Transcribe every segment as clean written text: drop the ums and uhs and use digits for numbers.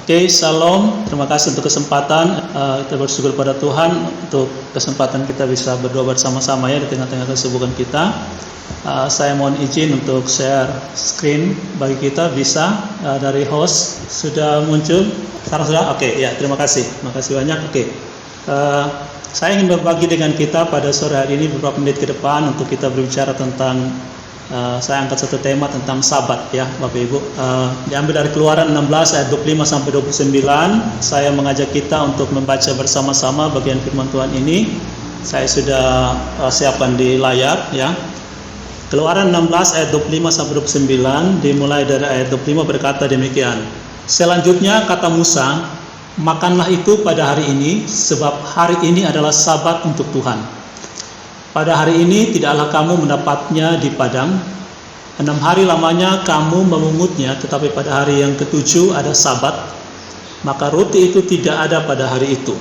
Oke, Shalom. Terima kasih untuk kesempatan. Kita bersyukur pada Tuhan untuk kesempatan kita bisa berdoa bersama-sama ya di tengah-tengah kesibukan kita. Saya mohon izin untuk share screen bagi kita bisa dari host sudah muncul. Sekarang sudah? Oke, ya terima kasih. Terima kasih banyak. Oke. Saya ingin berbagi dengan kita pada sore hari ini beberapa menit ke depan untuk kita berbicara tentang saya angkat satu tema tentang Sabat ya Bapak Ibu. Diambil dari Keluaran 16 ayat 25 sampai 29. Saya mengajak kita untuk membaca bersama-sama bagian firman Tuhan ini. Saya sudah siapkan di layar ya. Keluaran 16 ayat 25 sampai 29 dimulai dari ayat 25 berkata demikian. Selanjutnya kata Musa, makanlah itu pada hari ini sebab hari ini adalah Sabat untuk Tuhan. Pada hari ini tidaklah kamu mendapatnya di padang. 6 hari lamanya kamu memungutnya, tetapi pada hari yang ke-7 ada Sabat. Maka roti itu tidak ada pada hari itu.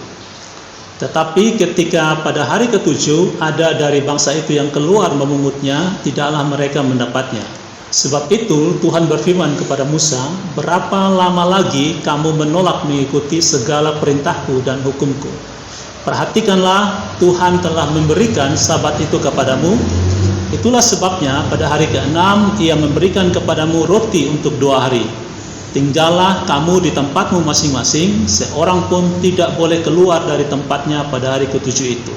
Tetapi ketika pada hari ke-7 ada dari bangsa itu yang keluar memungutnya, tidaklah mereka mendapatnya. Sebab itu Tuhan berfirman kepada Musa, berapa lama lagi kamu menolak mengikuti segala perintahku dan hukumku? Perhatikanlah, Tuhan telah memberikan Sabat itu kepadamu. Itulah sebabnya pada hari ke-6 Ia memberikan kepadamu roti untuk 2 hari. Tinggallah kamu di tempatmu masing-masing, seorang pun tidak boleh keluar dari tempatnya pada hari ke-7 itu.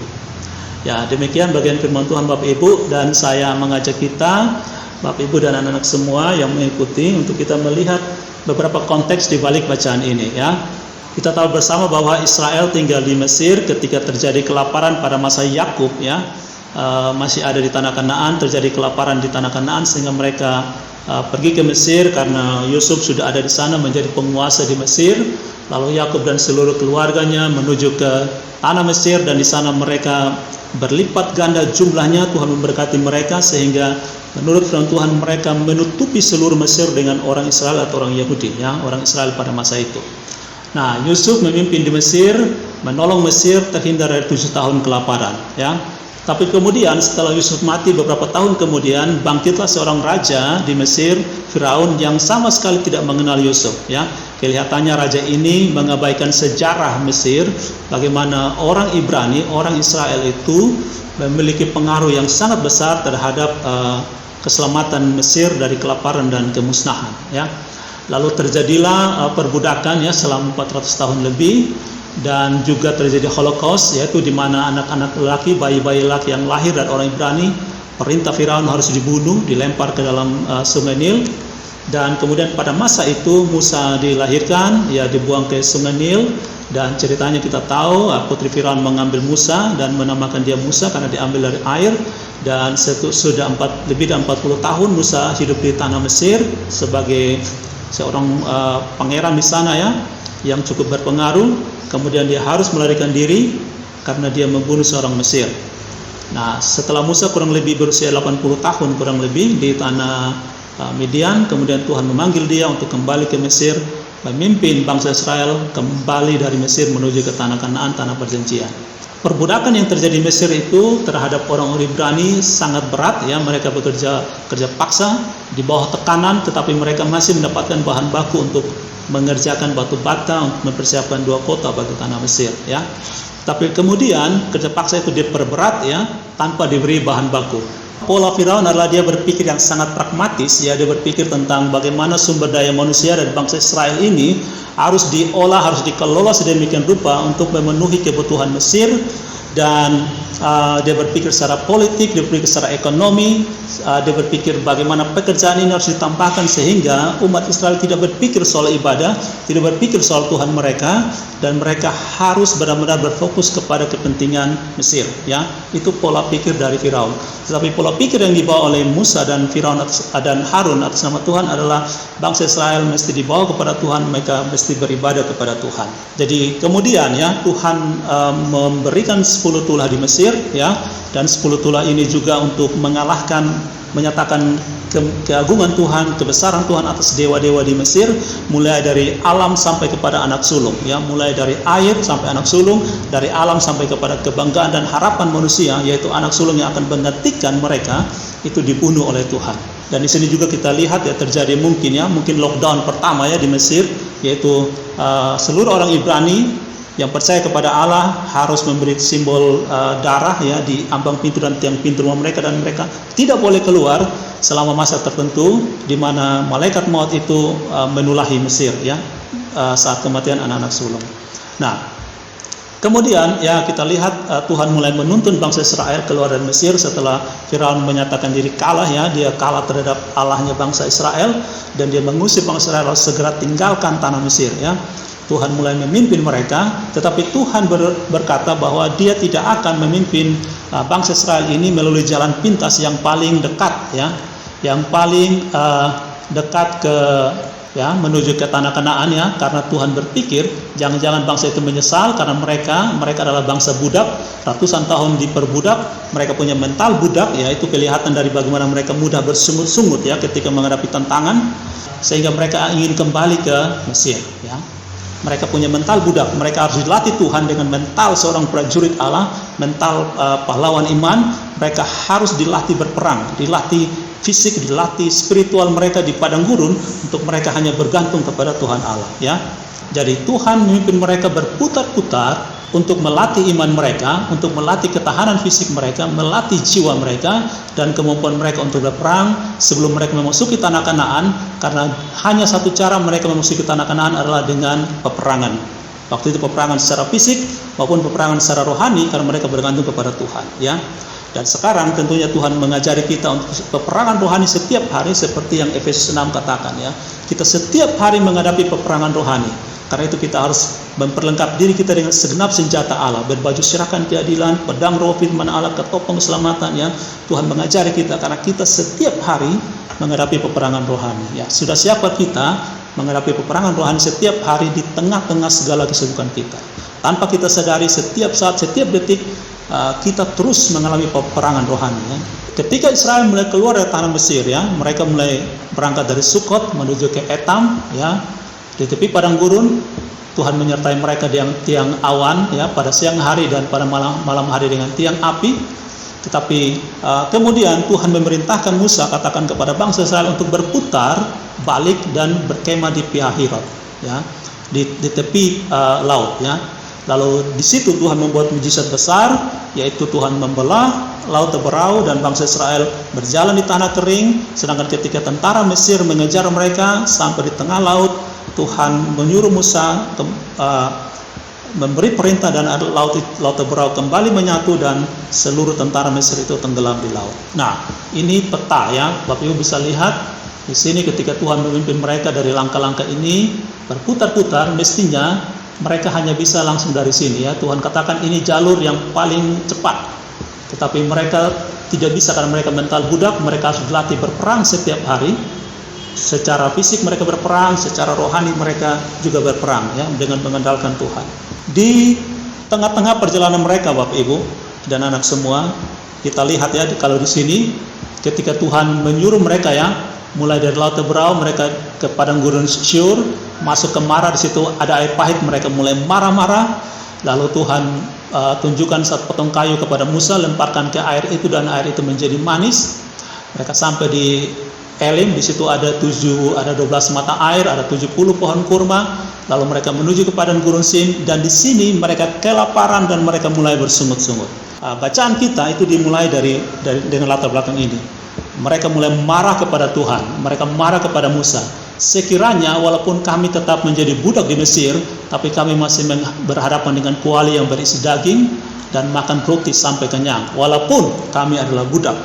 Ya, demikian bagian firman Tuhan Bapak Ibu, dan saya mengajak kita, Bapak Ibu dan anak-anak semua yang mengikuti, untuk kita melihat beberapa konteks di balik bacaan ini ya. Kita tahu bersama bahwa Israel tinggal di Mesir ketika terjadi kelaparan pada masa Yakub ya. Masih ada di tanah Kanaan, terjadi kelaparan di tanah Kanaan sehingga mereka pergi ke Mesir karena Yusuf sudah ada di sana menjadi penguasa di Mesir. Lalu Yakub dan seluruh keluarganya menuju ke tanah Mesir, dan di sana mereka berlipat ganda jumlahnya. Tuhan memberkati mereka sehingga menurut firman Tuhan mereka menutupi seluruh Mesir dengan orang Israel atau orang Yahudi ya, orang Israel pada masa itu. Nah, Yusuf memimpin di Mesir, menolong Mesir terhindar dari 7 tahun kelaparan ya. Tapi kemudian setelah Yusuf mati beberapa tahun kemudian bangkitlah seorang raja di Mesir, Firaun, yang sama sekali tidak mengenal Yusuf ya. Kelihatannya raja ini mengabaikan sejarah Mesir, bagaimana orang Ibrani, orang Israel itu memiliki pengaruh yang sangat besar terhadap keselamatan Mesir dari kelaparan dan kemusnahan ya. Lalu terjadilah perbudakan ya selama 400 tahun lebih, dan juga terjadi Holocaust, yaitu di mana anak-anak lelaki, bayi-bayi lelaki yang lahir dari orang Ibrani, perintah Firaun harus dibunuh, dilempar ke dalam Sungai Nil. Dan kemudian pada masa itu Musa dilahirkan, ya dibuang ke Sungai Nil, dan ceritanya kita tahu putri Firaun mengambil Musa dan menamakan dia Musa karena diambil dari air. Dan sudah lebih dari 40 tahun Musa hidup di tanah Mesir sebagai seorang pangeran di sana ya, yang cukup berpengaruh. Kemudian dia harus melarikan diri karena dia membunuh seorang Mesir. Nah, setelah Musa kurang lebih berusia 80 tahun kurang lebih di tanah Midian, kemudian Tuhan memanggil dia untuk kembali ke Mesir, memimpin bangsa Israel kembali dari Mesir menuju ke tanah Kanaan, tanah perjanjian. Perbudakan yang terjadi di Mesir itu terhadap orang-orang Ibrani sangat berat ya. Mereka bekerja paksa di bawah tekanan, tetapi mereka masih mendapatkan bahan baku untuk mengerjakan batu bata untuk mempersiapkan 2 kota bagi tanah Mesir ya. Tapi kemudian kerja paksa itu diperberat ya, tanpa diberi bahan baku. Pola Firaun adalah dia berpikir yang sangat pragmatis ya. Dia berpikir tentang bagaimana sumber daya manusia dari bangsa Israel ini harus diolah, harus dikelola sedemikian rupa untuk memenuhi kebutuhan Mesir. Dan dia berpikir secara politik, dia berpikir secara ekonomi, dia berpikir bagaimana pekerjaan ini harus ditambahkan sehingga umat Israel tidak berpikir soal ibadah, tidak berpikir soal Tuhan mereka, dan mereka harus benar-benar berfokus kepada kepentingan Mesir ya. Itu pola pikir dari Firaun. Tetapi pola pikir yang dibawa oleh Musa dan Firaun dan Harun atas nama Tuhan adalah bangsa Israel mesti dibawa kepada Tuhan, mereka mesti beribadah kepada Tuhan. Jadi kemudian ya Tuhan memberikan 10 tulah di Mesir ya, dan 10 tulah ini juga untuk menyatakan keagungan Tuhan, kebesaran Tuhan atas dewa-dewa di Mesir, mulai dari alam sampai kepada anak sulung ya, mulai dari air sampai anak sulung, dari alam sampai kepada kebanggaan dan harapan manusia, yaitu anak sulung yang akan menggantikan mereka, itu dibunuh oleh Tuhan. Dan di sini juga kita lihat ya terjadi mungkin lockdown pertama ya di Mesir yaitu seluruh orang Ibrani yang percaya kepada Allah harus memberi simbol darah ya di ambang pintu dan tiang pintu rumah mereka, dan mereka tidak boleh keluar selama masa tertentu di mana malaikat maut itu menulahi Mesir ya saat kematian anak-anak sulung. Nah, kemudian ya kita lihat Tuhan mulai menuntun bangsa Israel keluar dari Mesir setelah Firaun menyatakan diri kalah ya, dia kalah terhadap Allahnya bangsa Israel dan dia mengusir bangsa Israel segera tinggalkan tanah Mesir ya. Tuhan mulai memimpin mereka, tetapi Tuhan berkata bahwa Dia tidak akan memimpin bangsa Israel ini melalui jalan pintas yang paling dekat ya, yang paling dekat ke ya menuju ke tanah Kanaan ya, karena Tuhan berpikir jangan-jangan bangsa itu menyesal karena mereka adalah bangsa budak, ratusan tahun diperbudak, mereka punya mental budak ya, itu kelihatan dari bagaimana mereka mudah bersungut-sungut ya ketika menghadapi tantangan, sehingga mereka ingin kembali ke Mesir ya. Mereka punya mental budak, mereka harus dilatih Tuhan dengan mental seorang prajurit Allah, mental pahlawan iman. Mereka harus dilatih berperang, dilatih fisik, dilatih spiritual mereka di padang gurun untuk mereka hanya bergantung kepada Tuhan Allah ya. Jadi Tuhan memimpin mereka berputar-putar untuk melatih iman mereka, untuk melatih ketahanan fisik mereka, melatih jiwa mereka dan kemampuan mereka untuk berperang sebelum mereka memasuki tanah Kanaan, karena hanya satu cara mereka memasuki tanah Kanaan adalah dengan peperangan. Waktu itu peperangan secara fisik maupun peperangan secara rohani, karena mereka bergantung kepada Tuhan ya. Dan sekarang tentunya Tuhan mengajari kita untuk peperangan rohani setiap hari, seperti yang Efesus 6 katakan ya. Kita setiap hari menghadapi peperangan rohani. Karena itu kita harus memperlengkap diri kita dengan segenap senjata Allah, berbaju serahkan keadilan, pedang roh firman Allah, ketopeng keselamatan ya. Tuhan mengajari kita karena kita setiap hari menghadapi peperangan rohani ya. Sudah siapkah kita menghadapi peperangan rohani setiap hari di tengah-tengah segala kesibukan kita? Tanpa kita sadari, setiap saat, setiap detik kita terus mengalami peperangan rohani ya. Ketika Israel mulai keluar dari tanah Mesir ya, mereka mulai berangkat dari Sukot menuju ke Etam ya. Di tepi padang gurun Tuhan menyertai mereka dengan tiang awan ya pada siang hari, dan pada malam hari dengan tiang api. Tetapi kemudian Tuhan memerintahkan Musa, katakan kepada bangsa Israel untuk berputar balik dan berkemah di Pihahirot ya, di tepi laut ya. Lalu di situ Tuhan membuat mujizat besar, yaitu Tuhan membelah laut Teberau dan bangsa Israel berjalan di tanah kering. Sedangkan ketika tentara Mesir mengejar mereka sampai di tengah laut, Tuhan menyuruh Musa memberi perintah dan laut Teberau kembali menyatu dan seluruh tentara Mesir itu tenggelam di laut. Nah, ini peta ya, Bapak Ibu bisa lihat di sini ketika Tuhan memimpin mereka dari langkah-langkah ini berputar-putar, mestinya mereka hanya bisa langsung dari sini ya. Tuhan katakan ini jalur yang paling cepat, tetapi mereka tidak bisa karena mereka mental budak. Mereka harus dilatih berperang setiap hari. Secara fisik mereka berperang, secara rohani mereka juga berperang ya, dengan mengandalkan Tuhan. Di tengah-tengah perjalanan mereka, Bapak Ibu dan anak semua, kita lihat ya, kalau di sini ketika Tuhan menyuruh mereka ya, mulai dari laut Teberau mereka ke padang gurun Syur, masuk ke Mara, di situ ada air pahit, mereka mulai marah-marah. Lalu Tuhan tunjukkan satu potong kayu kepada Musa, lemparkan ke air itu dan air itu menjadi manis. Mereka sampai di Elim, di situ ada 12 mata air, ada 70 pohon kurma. Lalu mereka menuju ke padang gurun Sin, dan di sini mereka kelaparan dan mereka mulai bersungut-sungut. Bacaan kita itu dimulai dengan latar belakang ini. Mereka mulai marah kepada Tuhan, mereka marah kepada Musa. Sekiranya walaupun kami tetap menjadi budak di Mesir, tapi kami masih berhadapan dengan kuali yang berisi daging dan makan roti sampai kenyang, walaupun kami adalah budak.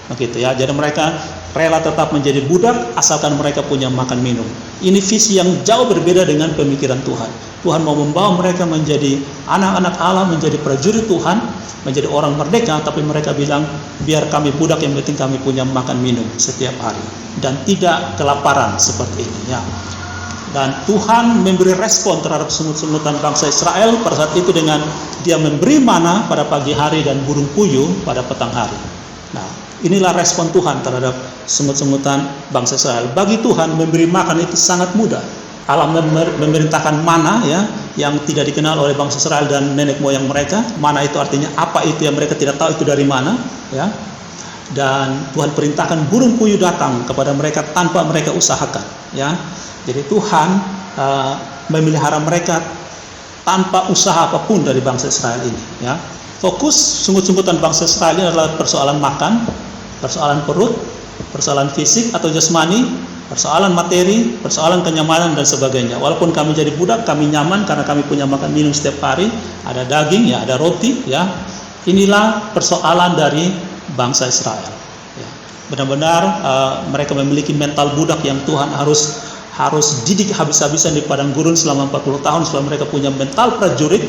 Begitu ya. Jadi mereka rela tetap menjadi budak asalkan mereka punya makan minum. Ini visi yang jauh berbeda dengan pemikiran Tuhan. Tuhan mau membawa mereka menjadi anak-anak Allah, menjadi prajurit Tuhan, menjadi orang merdeka, tapi mereka bilang biar kami budak, yang penting kami punya makan minum setiap hari dan tidak kelaparan seperti ini ya. Dan Tuhan memberi respon terhadap sungut-sungutan bangsa Israel pada saat itu dengan Dia memberi mana pada pagi hari dan burung puyuh pada petang hari. Nah, inilah respon Tuhan terhadap sungut-sungutan bangsa Israel. Bagi Tuhan memberi makan itu sangat mudah. Allah memerintahkan mana ya, yang tidak dikenal oleh bangsa Israel dan nenek moyang mereka. Mana itu artinya apa itu yang mereka tidak tahu itu dari mana ya. Dan Tuhan perintahkan burung puyuh datang kepada mereka tanpa mereka usahakan ya. Jadi Tuhan memelihara mereka tanpa usaha apapun dari bangsa Israel ini, ya. Fokus sungguh-sungguhan bangsa Israel ini adalah persoalan makan, persoalan perut, persoalan fisik atau jasmani, persoalan materi, persoalan kenyamanan dan sebagainya. Walaupun kami jadi budak, kami nyaman karena kami punya makan minum setiap hari, ada daging, ya, ada roti, ya. Inilah persoalan dari bangsa Israel. Ya. Benar-benar mereka memiliki mental budak yang Tuhan harus didik habis-habisan di padang gurun selama 40 tahun supaya mereka punya mental prajurit.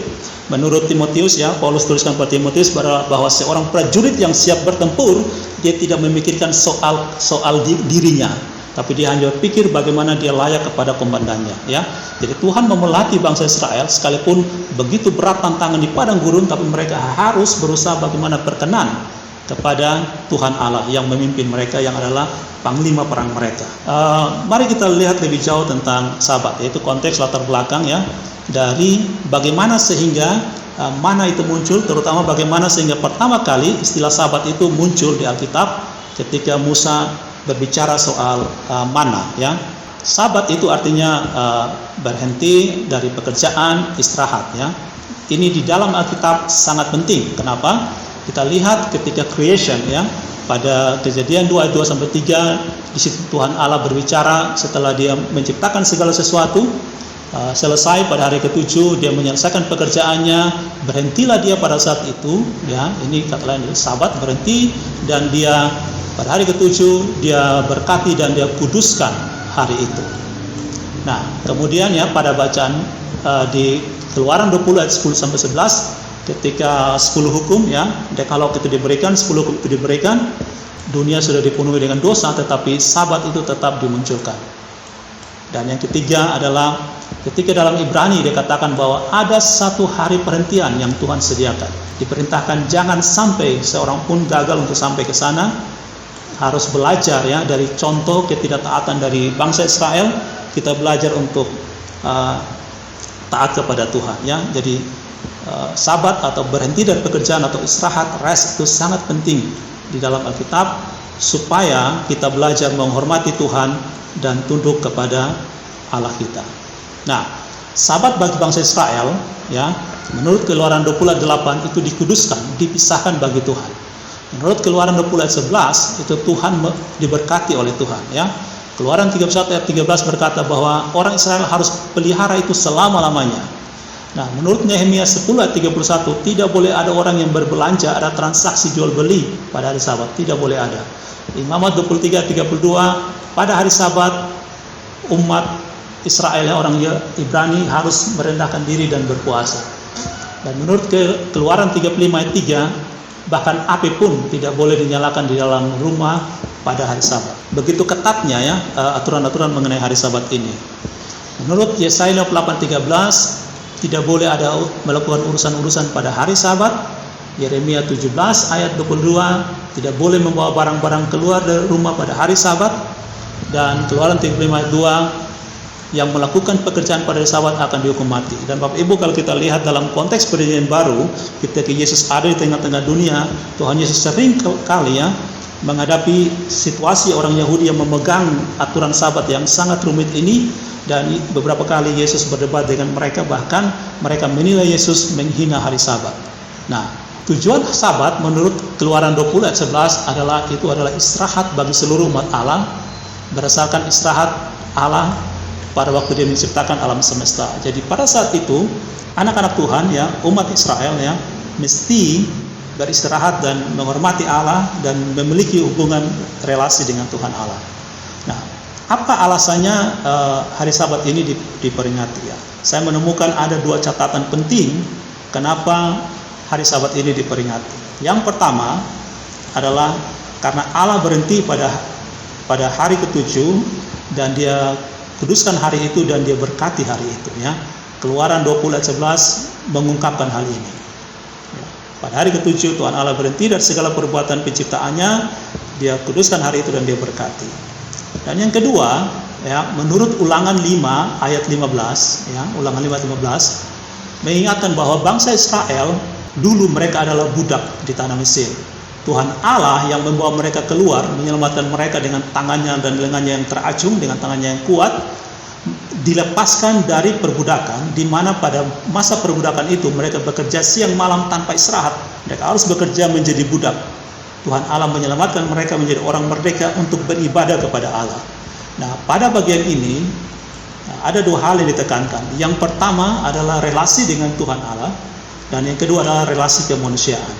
Menurut Timotius, ya, Paulus tuliskan pada Timotius bahwa seorang prajurit yang siap bertempur, dia tidak memikirkan soal dirinya, tapi dia hanya berpikir bagaimana dia layak kepada komandannya, ya. Jadi Tuhan memelatih bangsa Israel sekalipun begitu berat tantangan di padang gurun, tapi mereka harus berusaha bagaimana berkenan kepada Tuhan Allah yang memimpin mereka, yang adalah panglima perang mereka. Mari kita lihat lebih jauh tentang Sabat, yaitu konteks latar belakang, ya, dari bagaimana sehingga mana itu muncul, terutama bagaimana sehingga pertama kali istilah Sabat itu muncul di Alkitab ketika Musa berbicara soal mana, ya. Sabat itu artinya berhenti dari pekerjaan, istirahat, ya. Ini di dalam Alkitab sangat penting. Kenapa? Kita lihat ketika creation, ya, pada Kejadian 2 ayat 2 sampai 3, di situ Tuhan Allah berbicara setelah dia menciptakan segala sesuatu. Selesai pada hari ke-7 dia menyelesaikan pekerjaannya, berhentilah dia pada saat itu, ya. Ini kata lain Sabat, berhenti, dan dia pada hari ke-7 dia berkati dan dia kuduskan hari itu. Nah, kemudian, ya, pada bacaan di Keluaran 20 ayat 10 sampai 11, ketika 10 hukum, ya, Dekalog itu diberikan, 10 hukum itu diberikan, dunia sudah dipenuhi dengan dosa, tetapi Sabat itu tetap dimunculkan. Dan yang ketiga adalah ketika dalam Ibrani dikatakan bahwa ada satu hari perhentian yang Tuhan sediakan. Diperintahkan jangan sampai seorang pun gagal untuk sampai ke sana. Harus belajar, ya, dari contoh ketidaktaatan dari bangsa Israel, kita belajar untuk taat kepada Tuhan, ya. Jadi Sabat atau berhenti dari pekerjaan atau istirahat, rest, itu sangat penting di dalam Alkitab supaya kita belajar menghormati Tuhan dan tunduk kepada Allah kita. Nah, Sabat bagi bangsa Israel, ya, menurut Keluaran 20:8 itu dikuduskan, dipisahkan bagi Tuhan. Menurut Keluaran 20:11 itu Tuhan diberkati oleh Tuhan, ya. Keluaran 31 ayat 13 berkata bahwa orang Israel harus pelihara itu selama-lamanya. Nah, menurut Nehemia 10 ayat 31 tidak boleh ada orang yang berbelanja, ada transaksi jual beli pada hari Sabat, tidak boleh ada. Imamat 23 ayat 32, pada hari Sabat umat Israel, orang Ibrani harus merendahkan diri dan berpuasa. Dan menurut Keluaran 35 ayat 3, bahkan api pun tidak boleh dinyalakan di dalam rumah pada hari Sabat. Begitu ketatnya, ya, aturan-aturan mengenai hari Sabat ini. Menurut Yesaya 8:13 tidak boleh ada melakukan urusan-urusan pada hari Sabat. Yeremia 17 ayat 22 tidak boleh membawa barang-barang keluar dari rumah pada hari Sabat. Dan Keluaran 35 ayat 2, yang melakukan pekerjaan pada hari Sabat akan dihukum mati. Dan Bapak Ibu, kalau kita lihat dalam konteks perjanjian baru, ketika Yesus ada di tengah-tengah dunia, Tuhan Yesus sering kali, ya, menghadapi situasi orang Yahudi yang memegang aturan Sabat yang sangat rumit ini, dan beberapa kali Yesus berdebat dengan mereka, bahkan mereka menilai Yesus menghina hari Sabat. Nah, tujuan Sabat menurut Keluaran 20 ayat 11 adalah istirahat bagi seluruh umat Allah, berdasarkan istirahat Allah pada waktu dia menciptakan alam semesta. Jadi pada saat itu anak-anak Tuhan, ya, umat Israel, ya, mesti beristirahat dan menghormati Allah dan memiliki hubungan relasi dengan Tuhan Allah. Nah, apa alasannya hari Sabat ini diperingati, ya? Saya menemukan ada 2 catatan penting kenapa hari Sabat ini diperingati. Yang pertama adalah karena Allah berhenti pada hari ke-7 dan dia kuduskan hari itu dan dia berkati hari itu, ya. Keluaran 20 ayat 11 mengungkapkan hal ini. Pada hari ke-7 Tuhan Allah berhenti dari segala perbuatan penciptaannya, dia kuduskan hari itu dan dia berkati. Dan yang kedua, ya, menurut Ulangan 5 ayat 15, ya, Ulangan 5 ayat 15 mengingatkan bahwa bangsa Israel dulu mereka adalah budak di tanah Mesir. Tuhan Allah yang membawa mereka keluar, menyelamatkan mereka dengan tangannya dan lengannya yang teracung, dengan tangannya yang kuat. dilepaskan dari perbudakan, di mana pada masa perbudakan itu mereka bekerja siang malam tanpa istirahat. Mereka harus bekerja menjadi budak. Tuhan Allah menyelamatkan mereka menjadi orang merdeka untuk beribadah kepada Allah. Nah, pada bagian ini ada dua hal yang ditekankan. Yang pertama adalah relasi dengan Tuhan Allah, dan yang kedua adalah relasi kemanusiaan.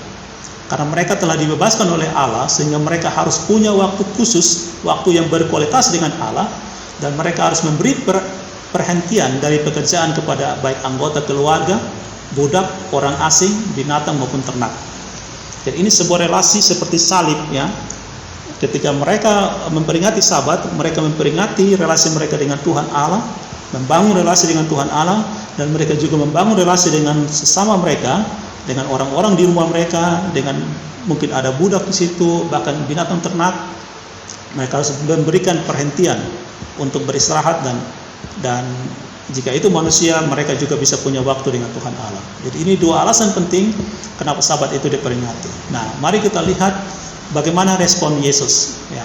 Karena mereka telah dibebaskan oleh Allah, sehingga mereka harus punya waktu khusus, waktu yang berkualitas dengan Allah, dan mereka harus memberi perhentian dari pekerjaan kepada baik anggota keluarga, budak, orang asing, binatang maupun ternak. Jadi ini sebuah relasi seperti salib, ya. Ketika mereka memperingati Sabat, mereka memperingati relasi mereka dengan Tuhan Allah, membangun relasi dengan Tuhan Allah, dan mereka juga membangun relasi dengan sesama mereka, dengan orang-orang di rumah mereka, dengan mungkin ada budak di situ, bahkan binatang ternak. Mereka harus memberikan perhentian untuk beristirahat, dan jika itu manusia, mereka juga bisa punya waktu dengan Tuhan Allah. Jadi ini dua alasan penting kenapa Sabat itu diperingati. Nah, mari kita lihat bagaimana respon Yesus, ya.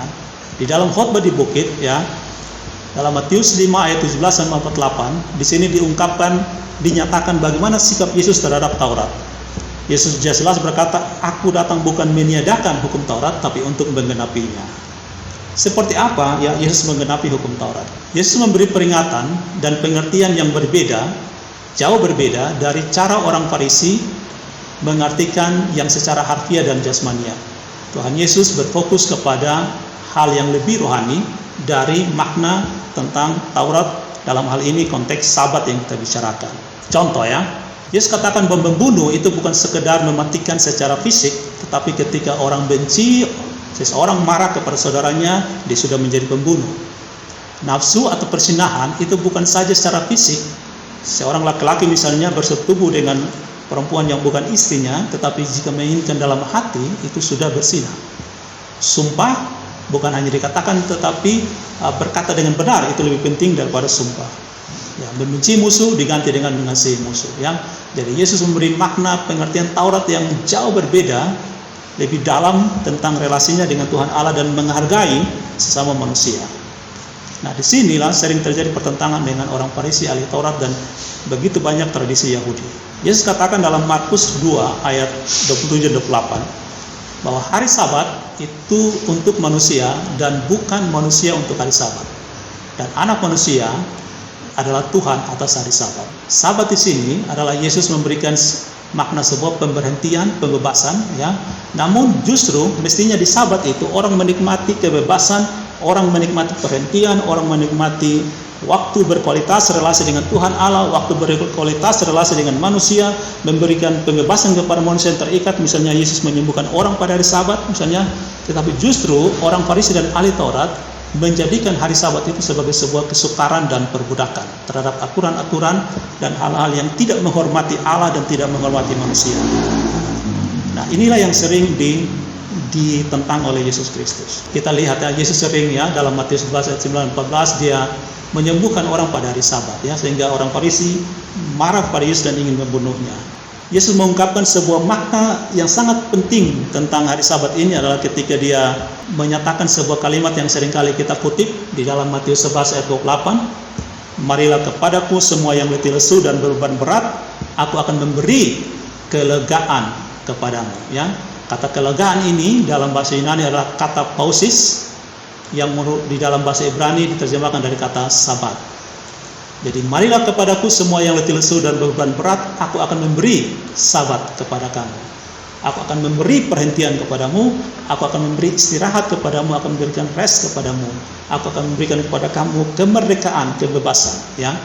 Di dalam khotbah di bukit, ya, dalam Matius 5 ayat 17 dan 48, di sini dinyatakan bagaimana sikap Yesus terhadap Taurat. Yesus jelas berkata, "Aku datang bukan meniadakan hukum Taurat, tapi untuk menggenapinya." Seperti apa ya Yesus menggenapi hukum Taurat? Yesus memberi peringatan dan pengertian yang berbeda, jauh berbeda dari cara orang Farisi mengartikan yang secara harfiah dan jasmania. Tuhan Yesus berfokus kepada hal yang lebih rohani dari makna tentang Taurat, dalam hal ini konteks Sabat yang kita bicarakan. Contoh, ya, Yesus katakan bahwa membunuh itu bukan sekedar mematikan secara fisik, tetapi ketika orang benci, seseorang marah kepada saudaranya, dia sudah menjadi pembunuh. Nafsu atau persinahan itu bukan saja secara fisik. Seorang laki-laki misalnya bersetubuh dengan perempuan yang bukan istrinya, tetapi jika menginginkan dalam hati, itu sudah bersinah. Sumpah bukan hanya dikatakan, tetapi berkata dengan benar itu lebih penting daripada sumpah. Ya, membenci musuh diganti dengan mengasihi musuh. Ya. Jadi Yesus memberi makna pengertian Taurat yang jauh berbeda, lebih dalam tentang relasinya dengan Tuhan Allah dan menghargai sesama manusia. Nah, disinilah sering terjadi pertentangan dengan orang Farisi ahli Taurat dan begitu banyak tradisi Yahudi. Yesus katakan dalam Markus 2 ayat 27-28 bahwa hari Sabat itu untuk manusia dan bukan manusia untuk hari Sabat. Dan anak manusia adalah Tuhan atas hari Sabat. Sabat di sini adalah Yesus memberikan makna sebuah pemberhentian, pembebasan, ya. Namun justru mestinya di Sabat itu orang menikmati kebebasan, orang menikmati perhentian, orang menikmati waktu berkualitas relasi dengan Tuhan Allah, waktu berkualitas relasi dengan manusia, memberikan pembebasan kepada manusia yang terikat. Misalnya Yesus menyembuhkan orang pada hari Sabat misalnya. Tetapi justru orang Farisi dan ahli Taurat menjadikan hari Sabat itu sebagai sebuah kesukaran dan perbudakan terhadap aturan-aturan dan hal-hal yang tidak menghormati Allah dan tidak menghormati manusia. Nah, inilah yang sering ditentang oleh Yesus Kristus. Kita lihat, ya, Yesus sering, ya, dalam Matius 11 ayat 9-14 dia menyembuhkan orang pada hari Sabat, ya, sehingga orang Farisi marah pada Yesus dan ingin membunuhnya. Yesus mengungkapkan sebuah makna yang sangat penting tentang hari Sabat ini adalah ketika dia menyatakan sebuah kalimat yang seringkali kita kutip di dalam Matius 11 ayat 28. "Marilah kepadaku semua yang letih lesu dan beban berat, aku akan memberi kelegaan kepadamu." Ya, kata kelegaan ini dalam bahasa Yunani adalah kata pausis, yang di dalam bahasa Ibrani diterjemahkan dari kata Sabat. Jadi, marilah kepadaku semua yang letih lesu dan beban berat, aku akan memberi Sabat kepada kamu. Aku akan memberi perhentian kepadamu, aku akan memberi istirahat kepadamu, akan memberikan rest kepadamu. Aku akan memberikan kepada kamu kemerdekaan, kebebasan, ya.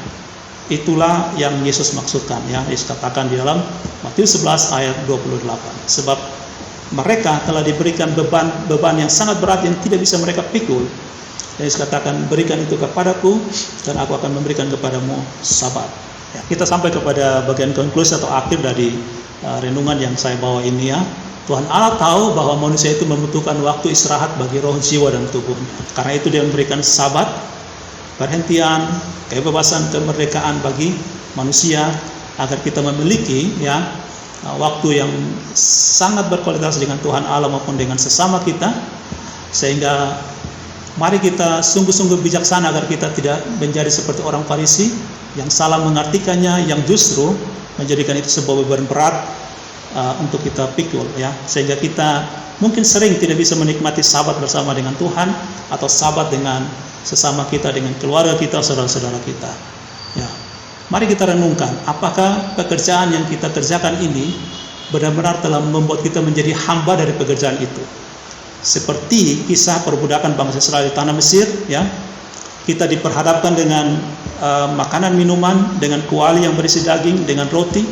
Itulah yang Yesus maksudkan, ya. Yesus katakan di dalam Matius 11 ayat 28. Sebab mereka telah diberikan beban yang sangat berat yang tidak bisa mereka pikul. Yesus katakan, berikan itu kepadaku dan aku akan memberikan kepadamu Sabat. Ya, kita sampai kepada bagian konklusi atau akhir dari renungan yang saya bawa ini, ya. Tuhan Allah tahu bahwa manusia itu membutuhkan waktu istirahat bagi roh, jiwa, dan tubuhnya. Karena itu dia memberikan Sabat, perhentian, kebebasan, kemerdekaan bagi manusia agar kita memiliki, ya, waktu yang sangat berkualitas dengan Tuhan Allah maupun dengan sesama kita, sehingga Mari kita sungguh-sungguh bijaksana agar kita tidak menjadi seperti orang Farisi yang salah mengartikannya, yang justru menjadikan itu sebuah beban berat untuk kita pikul, ya, sehingga kita mungkin sering tidak bisa menikmati sahabat bersama dengan Tuhan atau sahabat dengan sesama kita, dengan keluarga kita, saudara-saudara kita. Ya, mari kita renungkan, apakah pekerjaan yang kita kerjakan ini benar-benar telah membuat kita menjadi hamba dari pekerjaan itu. Seperti kisah perbudakan bangsa Israel di tanah Mesir, ya, kita diperhadapkan dengan makanan minuman, dengan kuali yang berisi daging, dengan roti,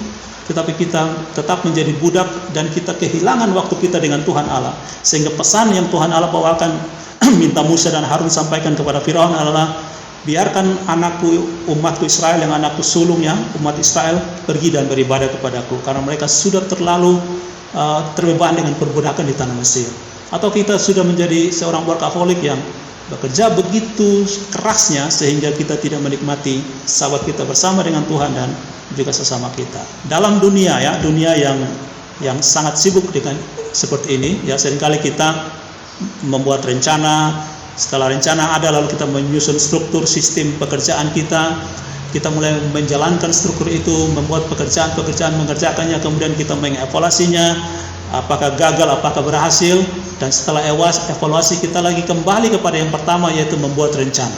tetapi kita tetap menjadi budak dan kita kehilangan waktu kita dengan Tuhan Allah. Sehingga pesan yang Tuhan Allah bawakan minta Musa dan Harun sampaikan kepada Firaun adalah, biarkan anakku, umatku Israel yang anakku sulung, ya, umat Israel pergi dan beribadah kepadaku, karena mereka sudah terlalu terbeban dengan perbudakan di tanah Mesir. Atau kita sudah menjadi seorang workaholic yang bekerja begitu kerasnya sehingga kita tidak menikmati sahabat kita bersama dengan Tuhan dan juga sesama kita. Dalam dunia, ya, dunia yang sangat sibuk dengan seperti ini, ya, seringkali kita membuat rencana. Setelah rencana ada, lalu kita menyusun struktur sistem pekerjaan kita. Kita mulai menjalankan struktur itu, membuat pekerjaan mengerjakannya, kemudian kita mengevaluasinya, apakah gagal, apakah berhasil, dan setelah evaluasi kita lagi kembali kepada yang pertama, yaitu membuat rencana.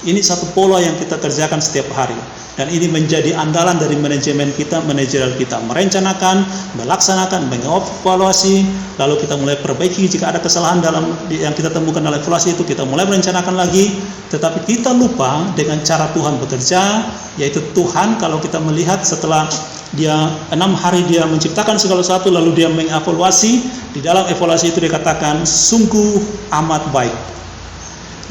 Ini satu pola yang kita kerjakan setiap hari, dan ini menjadi andalan dari manajemen kita, manajerial kita, merencanakan, melaksanakan, mengevaluasi, lalu kita mulai perbaiki jika ada kesalahan yang kita temukan dalam evaluasi itu, kita mulai merencanakan lagi. Tetapi kita lupa dengan cara Tuhan bekerja, yaitu Tuhan kalau kita melihat setelah Dia 6 hari Dia menciptakan segala sesuatu, lalu Dia mengevaluasi. Di dalam evaluasi itu dikatakan sungguh amat baik.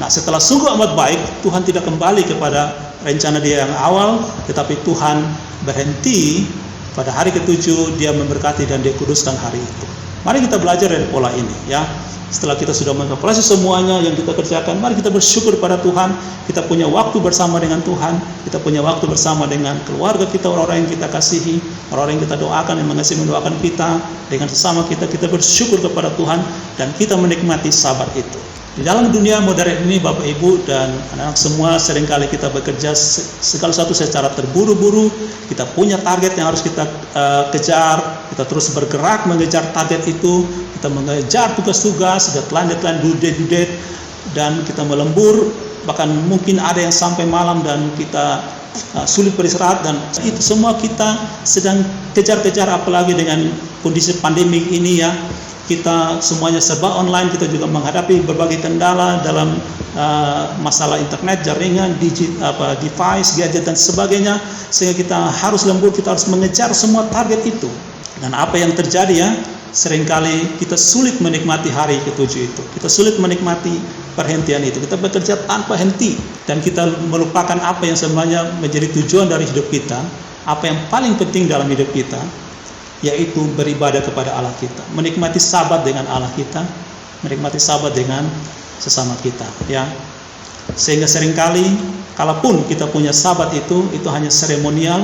Nah, setelah sungguh amat baik, Tuhan tidak kembali kepada rencana Dia yang awal, tetapi Tuhan berhenti pada hari ke-7, Dia memberkati dan Dia kuduskan hari itu. Mari kita belajar dari pola ini, ya. Setelah kita sudah mengevaluasi semuanya yang kita kerjakan, mari kita bersyukur pada Tuhan. Kita punya waktu bersama dengan Tuhan, kita punya waktu bersama dengan keluarga kita, orang-orang yang kita kasihi, orang-orang yang kita doakan, yang mengasihi mendoakan kita, dengan sesama kita bersyukur kepada Tuhan, dan kita menikmati sahabat itu. Di dalam dunia modern ini, Bapak Ibu dan anak-anak semua, seringkali kita bekerja segala sesuatu secara terburu-buru. Kita punya target yang harus kita kejar, kita terus bergerak mengejar target itu, kita mengejar tugas-tugas, deadline, due date, dan kita melembur, bahkan mungkin ada yang sampai malam dan kita sulit beristirahat, dan itu semua kita sedang kejar-kejar, apalagi dengan kondisi pandemik ini, ya. Kita semuanya serba online, kita juga menghadapi berbagai kendala dalam masalah internet, jaringan, device, gadget dan sebagainya, sehingga kita harus lembur, kita harus mengejar semua target itu. Dan apa yang terjadi, ya, seringkali kita sulit menikmati hari ke-7 itu, kita sulit menikmati perhentian itu, kita bekerja tanpa henti, dan kita melupakan apa yang sebenarnya menjadi tujuan dari hidup kita, apa yang paling penting dalam hidup kita, yaitu beribadah kepada Allah kita, menikmati sahabat dengan Allah kita, menikmati sahabat dengan sesama kita, ya. Sehingga seringkali kalaupun kita punya sahabat itu hanya seremonial,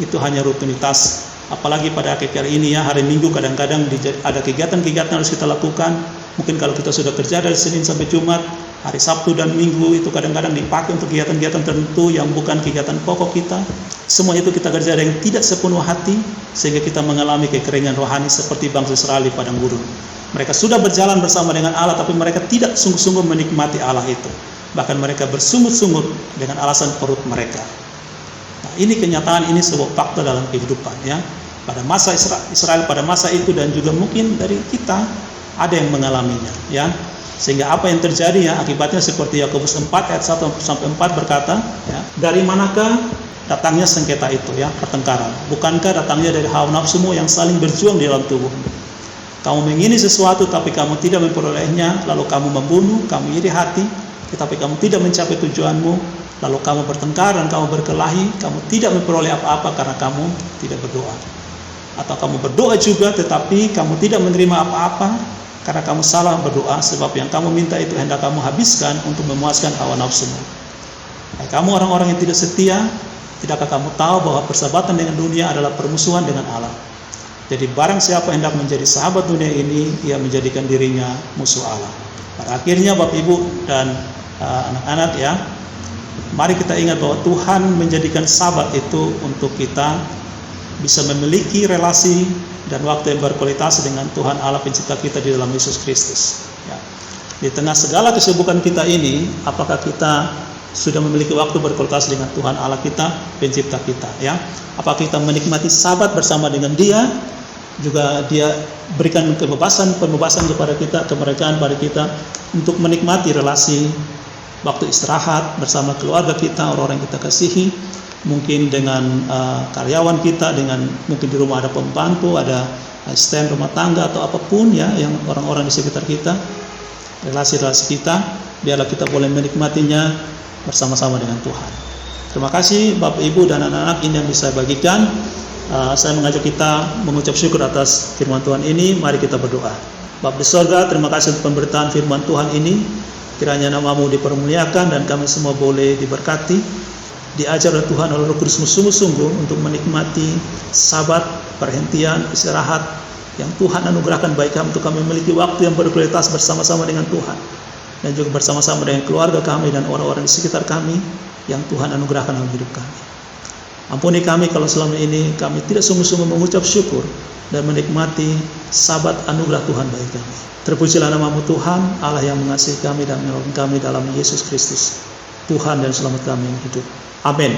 itu hanya rutinitas. Apalagi pada akhir ini, ya, hari Minggu kadang-kadang ada kegiatan-kegiatan harus kita lakukan. Mungkin kalau kita sudah kerja dari Senin sampai Jumat, hari Sabtu dan Minggu itu kadang-kadang dipakai untuk kegiatan-kegiatan tertentu yang bukan kegiatan pokok kita. Semua itu kita kerja dengan tidak sepenuh hati, sehingga kita mengalami kekeringan rohani seperti bangsa Israel di padang gurun. Mereka sudah berjalan bersama dengan Allah, tapi mereka tidak sungguh-sungguh menikmati Allah itu. Bahkan mereka bersungut-sungut dengan alasan perut mereka. Nah, ini kenyataan, ini sebuah fakta dalam kehidupan, ya. Pada masa Israel pada masa itu, dan juga mungkin dari kita ada yang mengalaminya, ya. Sehingga apa yang terjadi, ya, akibatnya seperti Yakobus 4 ayat 1 sampai 4 berkata, ya, dari manakah datangnya sengketa itu, ya, pertengkaran? Bukankah datangnya dari hawa nafsumu yang saling berjuang di dalam tubuhmu? Kamu mengingini sesuatu tapi kamu tidak memperolehnya, lalu kamu membunuh, kamu iri hati, tetapi kamu tidak mencapai tujuanmu, lalu kamu bertengkar dan kamu berkelahi, kamu tidak memperoleh apa-apa karena kamu tidak berdoa. Atau kamu berdoa juga tetapi kamu tidak menerima apa-apa karena kamu salah berdoa, sebab yang kamu minta itu hendak kamu habiskan untuk memuaskan hawa nafsumu. Hai kamu orang-orang yang tidak setia, tidakkah kamu tahu bahwa persahabatan dengan dunia adalah permusuhan dengan Allah? Jadi barang siapa hendak menjadi sahabat dunia ini, ia menjadikan dirinya musuh Allah. Pada akhirnya Bapak Ibu dan anak-anak ya, mari kita ingat bahwa Tuhan menjadikan sabat itu untuk kita bisa memiliki relasi dan waktu yang berkualitas dengan Tuhan Allah pencipta kita di dalam Yesus Kristus. Ya. Di tengah segala kesibukan kita ini, apakah kita sudah memiliki waktu berkualitas dengan Tuhan Allah kita, pencipta kita? Ya. Apakah kita menikmati sabat bersama dengan Dia? Juga Dia berikan kebebasan kepada kita, kemerdekaan pada kita untuk menikmati relasi waktu istirahat bersama keluarga kita, orang-orang yang kita kasihi, mungkin dengan karyawan kita, dengan mungkin di rumah ada pembantu, ada asisten rumah tangga atau apapun ya, yang orang-orang di sekitar kita, relasi-relasi kita, biarlah kita boleh menikmatinya bersama-sama dengan Tuhan. Terima kasih Bapak Ibu dan anak-anak, ini yang bisa bagikan. Saya mengajak kita mengucap syukur atas firman Tuhan ini. Mari kita berdoa. Bapa di sorga, terima kasih untuk pemberitaan firman Tuhan ini. Kiranya nama-Mu dipermuliakan dan kami semua boleh diberkati, diajar oleh Tuhan oleh Roh Kudus sungguh-sungguh untuk menikmati sabat, perhentian, istirahat yang Tuhan anugerahkan bagi kami, untuk kami memiliki waktu yang berkualitas bersama-sama dengan Tuhan, dan juga bersama-sama dengan keluarga kami dan orang-orang di sekitar kami yang Tuhan anugerahkan dalam hidup kami. Ampuni kami kalau selama ini kami tidak sungguh-sungguh mengucap syukur dan menikmati sabat anugerah Tuhan bagi kami. Terpujilah nama-Mu Tuhan, Allah yang mengasihi kami dan menolong kami dalam Yesus Kristus, Tuhan dan Selamat kami yang hidup. Amin.